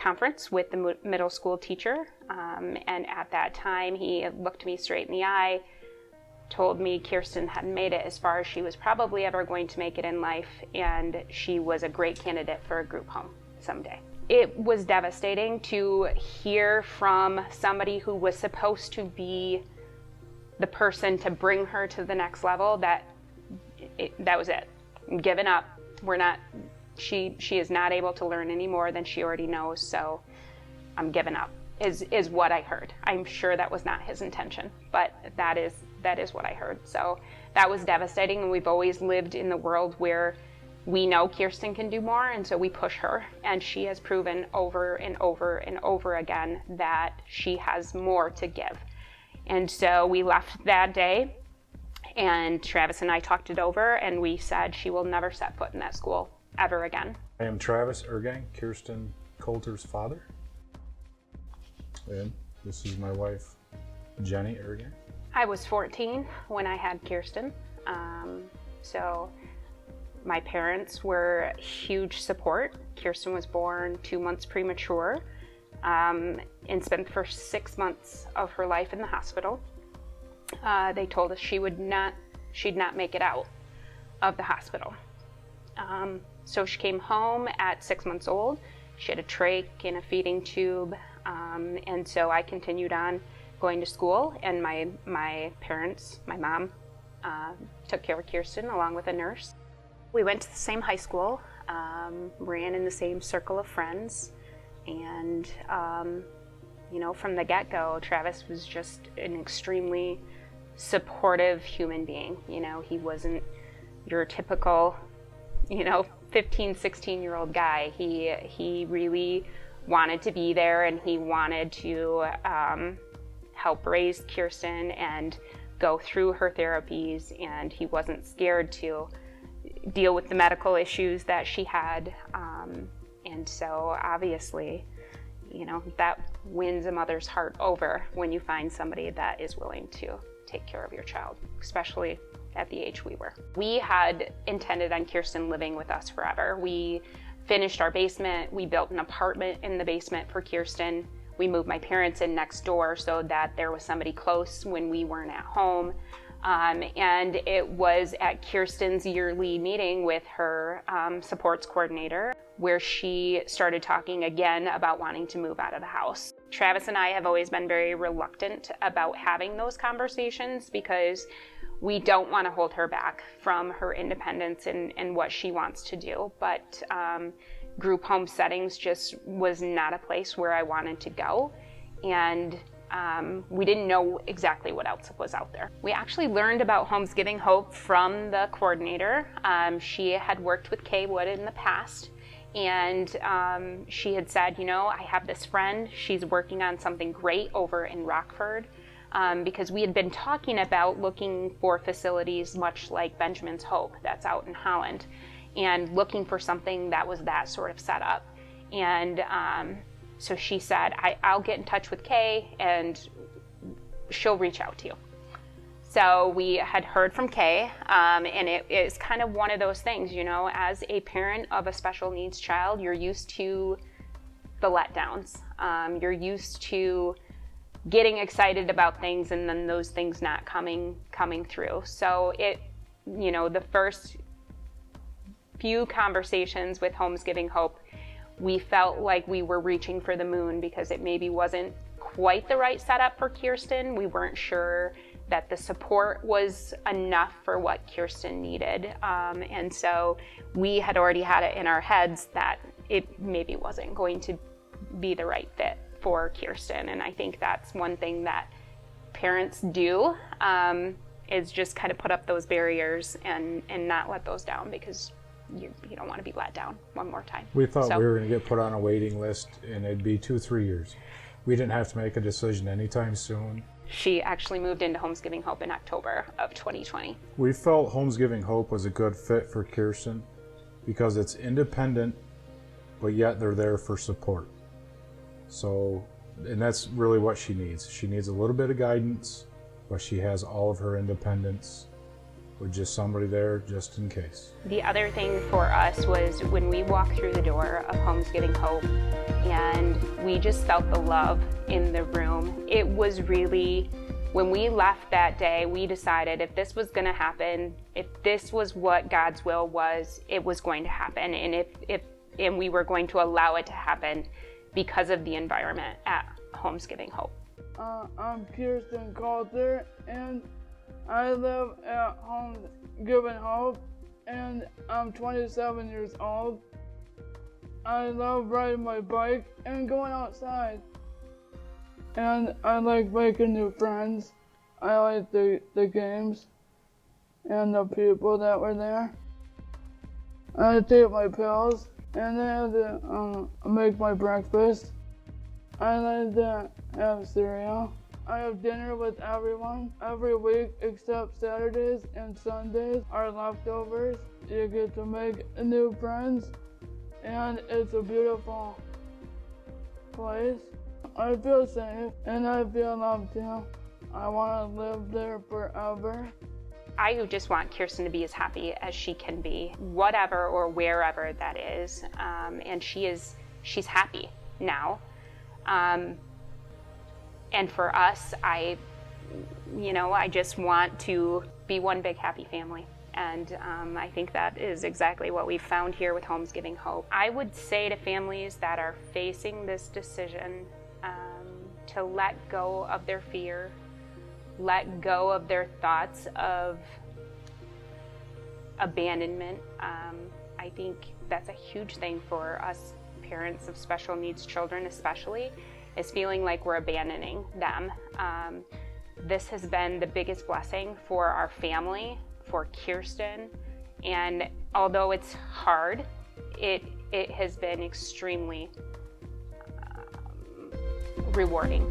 conference with the middle school teacher, and at that time he looked me straight in the eye, told me Kirsten hadn't made it as far as she was probably ever going to make it in life, and she was a great candidate for a group home someday. It was devastating to hear from somebody who was supposed to be the person to bring her to the next level that was it. I'm giving up. She is not able to learn any more than she already knows, so I'm giving up, is what I heard. I'm sure that was not his intention, but that is what I heard. So that was devastating, and we've always lived in the world where we know Kirsten can do more, and so we push her, and she has proven over and over and over again that she has more to give. And so we left that day, and Travis and I talked it over, and we said she will never set foot in that school ever again. I am Travis Ergang, Kirsten Coulter's father, and this is my wife, Jenny Ergang. I was 14 when I had Kirsten, so my parents were huge support. Kirsten was born 2 months premature, and spent the first 6 months of her life in the hospital. They told us she'd not make it out of the hospital. So she came home at 6 months old. She had a trach and a feeding tube, and so I continued on going to school, and my parents, my mom, took care of Kirsten along with a nurse. We went to the same high school, ran in the same circle of friends, and from the get-go, Travis was just an extremely supportive human being. He wasn't your typical 15, 16-year-old guy. He really wanted to be there, and he wanted to help raise Kirsten and go through her therapies, and he wasn't scared to deal with the medical issues that she had. And so obviously, that wins a mother's heart over when you find somebody that is willing to take care of your child, especially at the age we were. We had intended on Kirsten living with us forever. We finished our basement. We built an apartment in the basement for Kirsten. We moved my parents in next door so that there was somebody close when we weren't at home. And it was at Kirsten's yearly meeting with her supports coordinator where she started talking again about wanting to move out of the house. Travis and I have always been very reluctant about having those conversations because we don't want to hold her back from her independence and what she wants to do. But group home settings just was not a place where I wanted to go. And we didn't know exactly what else was out there. We actually learned about Homes Giving Hope from the coordinator. She had worked with Kay Wood in the past, and she had said, I have this friend, she's working on something great over in Rockford, because we had been talking about looking for facilities much like Benjamin's Hope that's out in Holland, and looking for something that was that sort of setup. And so she said, I'll get in touch with Kay and she'll reach out to you. So we had heard from Kay, and it is kind of one of those things, as a parent of a special needs child, you're used to the letdowns. You're used to getting excited about things and then those things not coming through. So the first few conversations with Homes Giving Hope, we felt like we were reaching for the moon because it maybe wasn't quite the right setup for Kirsten. We weren't sure that the support was enough for what Kirsten needed. And so we had already had it in our heads that it maybe wasn't going to be the right fit for Kirsten. And I think that's one thing that parents do, is just kind of put up those barriers and not let those down, because you don't want to be let down one more time. We thought we were going to get put on a waiting list and it'd be 2-3 years. We didn't have to make a decision anytime soon. She actually moved into Homes Giving Hope in October of 2020. We felt Homes Giving Hope was a good fit for Kirsten because it's independent, but yet they're there for support. So, and that's really what she needs. She needs a little bit of guidance, but she has all of her independence with just somebody there just in case. The other thing for us was when we walked through the door of Homes Giving Hope and we just felt the love in the room. It was really, when we left that day, we decided if this was going to happen, if this was what God's will was, it was going to happen, and we were going to allow it to happen because of the environment at Homes Giving Hope. I'm Kirsten Coulter, and I live at Homes Giving Hope, and I'm 27 years old. I love riding my bike and going outside. And I like making new friends. I like the games and the people that were there. I take my pills and I have to make my breakfast. I like to have cereal. I have dinner with everyone every week except Saturdays and Sundays are leftovers. You get to make new friends and it's a beautiful place. I feel safe and I feel loved too. I want to live there forever. I just want Kirsten to be as happy as she can be, whatever or wherever that is. And she's happy now. And for us, I just want to be one big happy family. And I think that is exactly what we've found here with Homes Giving Hope. I would say to families that are facing this decision to let go of their fear, let go of their thoughts of abandonment. I think that's a huge thing for us parents of special needs children especially, is feeling like we're abandoning them. This has been the biggest blessing for our family, for Kirsten, and although it's hard, it has been extremely rewarding.